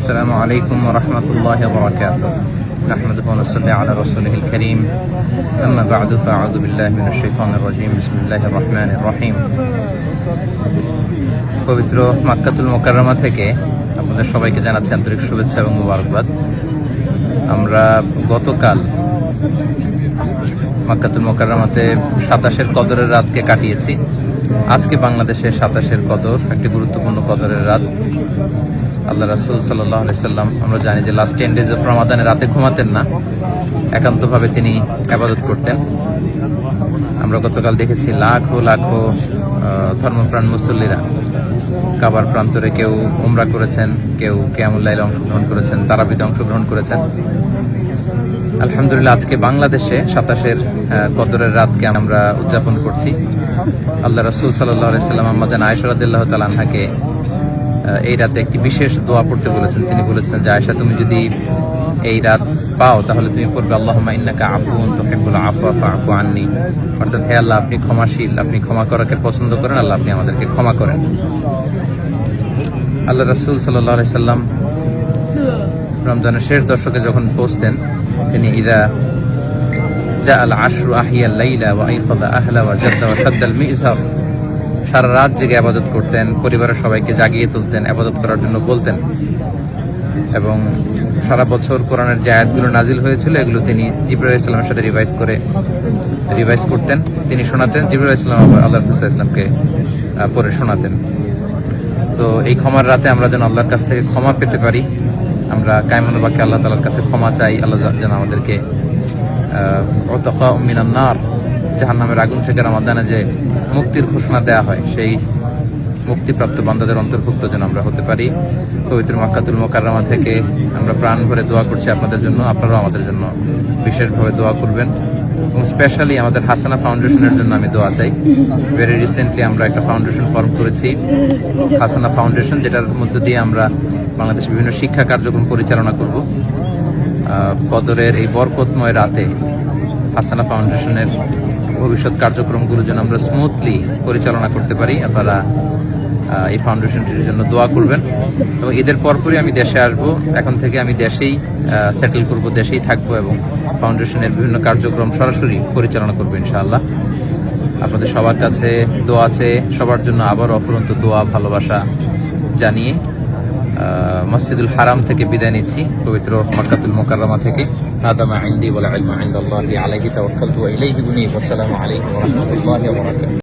السلام عليكم ورحمة الله وبركاته. نحمده ونصلي على رسوله الكريم. أما بعد فأعوذ بالله من الشيطان الرجيم. بسم الله الرحمن الرحيم. পবিত্র মক্কাতুল মুকাররমা থেকে আপনাদের সবাইকে জানাচ্ছি আন্তরিক শুভেচ্ছা এবং মোবারকবাদ। আমরা গতকাল মক্কাতুল মুকাররমাতে 27-এর কদরের রাতকে কাটিয়েছি। আজকে বাংলাদেশে 27-এর কদর, একটি গুরুত্বপূর্ণ কদরের রাত। আল্লাহ রাসূল সাল্লাল্লাহু আলাইহি সাল্লাম, আমরা জানি যে লাস্ট 10 ডেজ অফ রমাদানে রাতে ঘুমাতেন না, একান্তভাবে তিনি ইবাদত করতেন। আমরা গতকাল দেখেছি লাখো লাখো ধর্মপ্রাণ মুসল্লিরা কাবার প্রান্তরে কেউ উমরা করেছেন, কেউ কিয়ামুল লাইলে অংশগ্রহণ করেছেন, তারাবিতে অংশগ্রহণ করেছেন। আলহামদুলিল্লাহ, আজকে বাংলাদেশে 27-এর কদরের রাতকে আমরা উদযাপন করছি। আল্লাহ রাসূল সাল্লাল্লাহু আলাইহি সাল্লাম আম্মাজান আয়েশা রাদিয়াল্লাহু তাআলা আনহাকে এই রাতে একটি বিশেষ দোয়া পড়তে বলেছেন। তিনি বলেছেন যে, আয়েশা, তুমি যদি এই রাত পাও তাহলে তুমি পড়বে আল্লাহুম্মা ইন্নাকা আফুউন তুহিব্বুল আফওয়া ফা'ফু আন্নী। অর্থাৎ, হে আল্লাহ, আপনি ক্ষমাশীল, আপনি ক্ষমা করাকে পছন্দ করেন, আল্লাহ আপনি আমাদেরকে ক্ষমা করেন। আল্লাহ রাসূল সাল্লাল্লাহু আলাইহি সাল্লাম রমজানের শেষ দশকে যখন পৌঁছতেন, তিনি ইদা জাআল আশরু আহিয়াল লাইলা ওয়া আইকাযা আহলা ওয়া জাদ্দা ওয়া শাদ্দাল মিযহার, সারা রাত জেগে ইবাদত করতেন, পরিবারের সবাইকে জাগিয়ে তুলতেন, ইবাদত করার জন্য বলতেন। এবং সারা বছর কোরআনের যে আয়াতগুলো নাজিল হয়েছিল এগুলো তিনি জিবরাইল আলাইহিস সালামের সাথে রিভাইজ করতেন, তিনি শোনাতেন। জিবরাইল আলাইহিস সালাম আবার আল্লাহর রাসূল সাল্লাল্লাহু আলাইহি ওয়াসাল্লামকে পড়ে শোনাতেন। তো এই ক্ষমার রাতে আমরা যেন আল্লাহর কাছ থেকে ক্ষমা পেতে পারি, আমরা কায়মান বাক্যে আল্লাহ তাআলার কাছে ক্ষমা চাই। আল্লাহ যেন আমাদেরকে উতাকা মিনান নার, জাহান্নামের আগুন থেকে রমাদানে যে মুক্তির ঘোষণা দেওয়া হয়, সেই মুক্তিপ্রাপ্ত বান্দাদের অন্তর্ভুক্ত যেন আমরা হতে পারি। পবিত্র মক্কাতুল মুকাররমা থেকে আমরা প্রাণ ভরে দোয়া করছি আপনাদের জন্য। আপনারাও আমাদের জন্য বিশেষভাবে দোয়া করবেন, এবং স্পেশালি আমাদের হাসানা ফাউন্ডেশনের জন্য আমি দোয়া চাই। ভেরি রিসেন্টলি আমরা একটা ফাউন্ডেশন ফর্ম করেছি, হাসানা ফাউন্ডেশন, যেটার মধ্য দিয়ে আমরা বাংলাদেশের বিভিন্ন শিক্ষা কার্যক্রম পরিচালনা করব। কদরের এই বরকতময় রাতে হাসানা ফাউন্ডেশনের ভবিষ্যৎ কার্যক্রমগুলো যেন আমরা স্মুথলি পরিচালনা করতে পারি। আপনারা এই ফাউন্ডেশনটির জন্য দোয়া করবেন। এবং ঈদের পরপরই আমি দেশে আসব। এখন থেকে আমি দেশেই সেটেল করব, দেশেই থাকবো, এবং ফাউন্ডেশনের বিভিন্ন কার্যক্রম সরাসরি পরিচালনা করবো ইনশাআল্লাহ। আপনাদের সবার কাছে দোয়া আছে, সবার জন্য আবার অফুরন্ত দোয়া, ভালোবাসা জানিয়ে মসজিদুল হারাম থেকে বিদায় নিচ্ছি, পবিত্র মক্কাতুল মুকাররমা থেকে। হাদা মা ইনদি ওয়াল ইলমু ইনদাল্লাহি আলাইহি তাওয়াক্কালতু ওয়া ইলাইহি উনীব। আসসালামু আলাইকুম ওয়া রাহমাতুল্লাহি ওয়া বারাকাতুহু।